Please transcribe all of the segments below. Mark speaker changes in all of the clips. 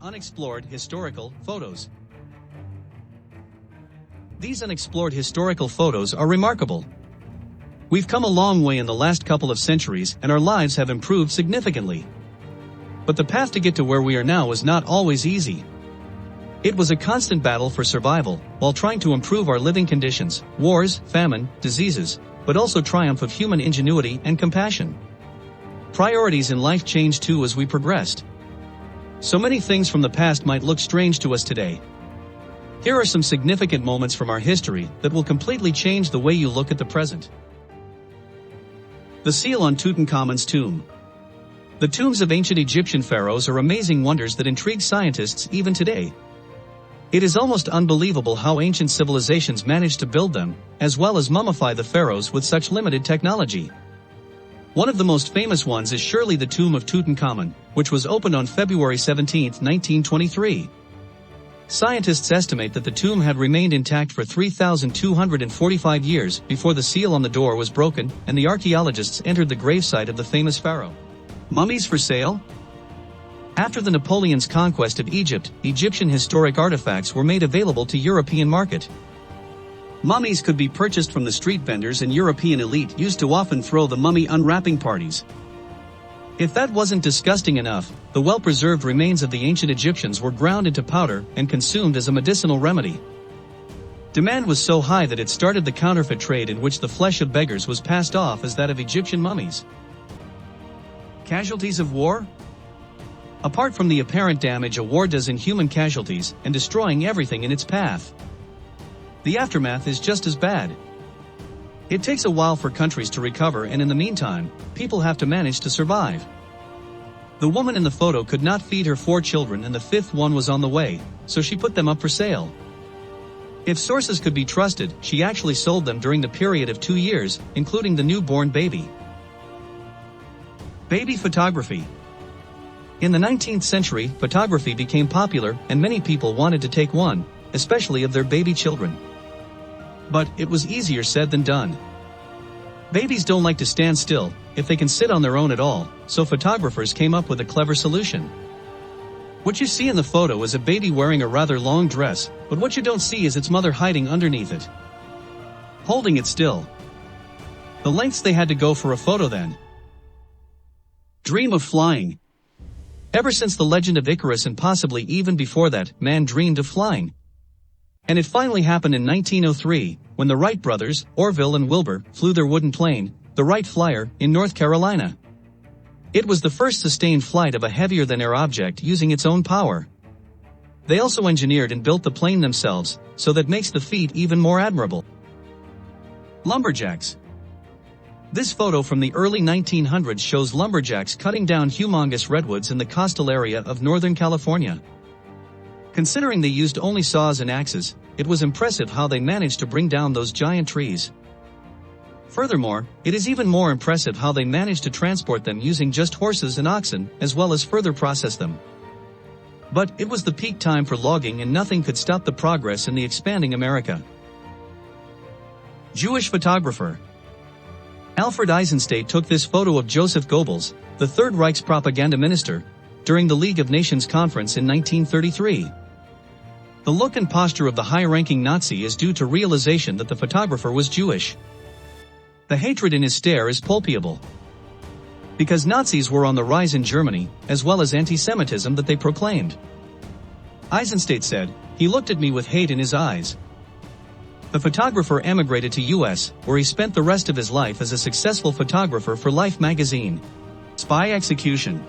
Speaker 1: Unexplored historical photos. These unexplored historical photos are remarkable. We've come a long way in the last couple of centuries and our lives have improved significantly. But the path to get to where we are now was not always easy. It was a constant battle for survival, while trying to improve our living conditions, wars, famine, diseases, but also triumph of human ingenuity and compassion. Priorities in life changed too as we progressed. So many things from the past might look strange to us today. Here are some significant moments from our history that will completely change the way you look at the present. The seal on Tutankhamun's tomb. The tombs of ancient Egyptian pharaohs are amazing wonders that intrigue scientists even today. It is almost unbelievable how ancient civilizations managed to build them, as well as mummify the pharaohs with such limited technology. One of the most famous ones is surely the tomb of Tutankhamun, which was opened on February 17, 1923. Scientists estimate that the tomb had remained intact for 3,245 years before the seal on the door was broken and the archaeologists entered the gravesite of the famous pharaoh. Mummies for sale? After the Napoleon's conquest of Egypt, Egyptian historic artifacts were made available to European market. Mummies could be purchased from the street vendors, and European elite used to often throw the mummy unwrapping parties. If that wasn't disgusting enough, the well-preserved remains of the ancient Egyptians were ground into powder and consumed as a medicinal remedy. Demand was so high that it started the counterfeit trade in which the flesh of beggars was passed off as that of Egyptian mummies. Casualties of war? Apart from the apparent damage a war does in human casualties and destroying everything in its path, the aftermath is just as bad. It takes a while for countries to recover, and in the meantime, people have to manage to survive. The woman in the photo could not feed her 4 children and the 5th one was on the way, so she put them up for sale. If sources could be trusted, she actually sold them during the period of 2 years, including the newborn baby. Baby photography. In the 19th century, photography became popular and many people wanted to take one, especially of their baby children. But it was easier said than done. Babies don't like to stand still, if they can sit on their own at all, so photographers came up with a clever solution. What you see in the photo is a baby wearing a rather long dress, but what you don't see is its mother hiding underneath it, holding it still. The lengths they had to go for a photo then. Dream of flying. Ever since the legend of Icarus, and possibly even before that, man dreamed of flying. And it finally happened in 1903, when the Wright brothers, Orville and Wilbur, flew their wooden plane, the Wright Flyer, in North Carolina. It was the first sustained flight of a heavier-than-air object using its own power. They also engineered and built the plane themselves, so that makes the feat even more admirable. Lumberjacks. This photo from the early 1900s shows lumberjacks cutting down humongous redwoods in the coastal area of Northern California. Considering they used only saws and axes, it was impressive how they managed to bring down those giant trees. Furthermore, it is even more impressive how they managed to transport them using just horses and oxen, as well as further process them. But it was the peak time for logging, and nothing could stop the progress in the expanding America. Jewish photographer. Alfred Eisenstadt took this photo of Joseph Goebbels, the Third Reich's propaganda minister, during the League of Nations conference in 1933. The look and posture of the high-ranking Nazi is due to realization that the photographer was Jewish. The hatred in his stare is palpable. Because Nazis were on the rise in Germany, as well as anti-Semitism that they proclaimed. Eisenstadt said, "He looked at me with hate in his eyes." The photographer emigrated to US, where he spent the rest of his life as a successful photographer for Life magazine. Spy execution.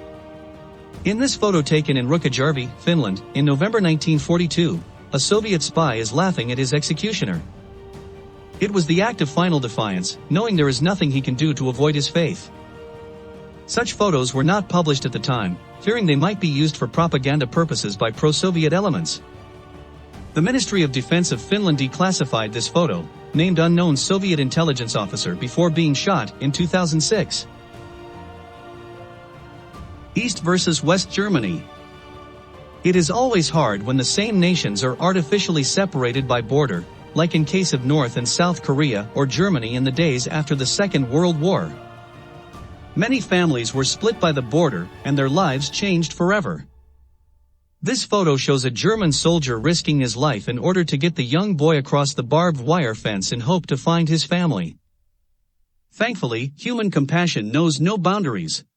Speaker 1: In this photo taken in Rukkajärvi, Finland, in November 1942, a Soviet spy is laughing at his executioner. It was the act of final defiance, knowing there is nothing he can do to avoid his fate. Such photos were not published at the time, fearing they might be used for propaganda purposes by pro-Soviet elements. The Ministry of Defense of Finland declassified this photo, named unknown Soviet intelligence officer, before being shot in 2006. East versus West Germany. It is always hard when the same nations are artificially separated by border, like in case of North and South Korea or Germany in the days after the Second World War. Many families were split by the border and their lives changed forever. This photo shows a German soldier risking his life in order to get the young boy across the barbed wire fence in hope to find his family. Thankfully, human compassion knows no boundaries.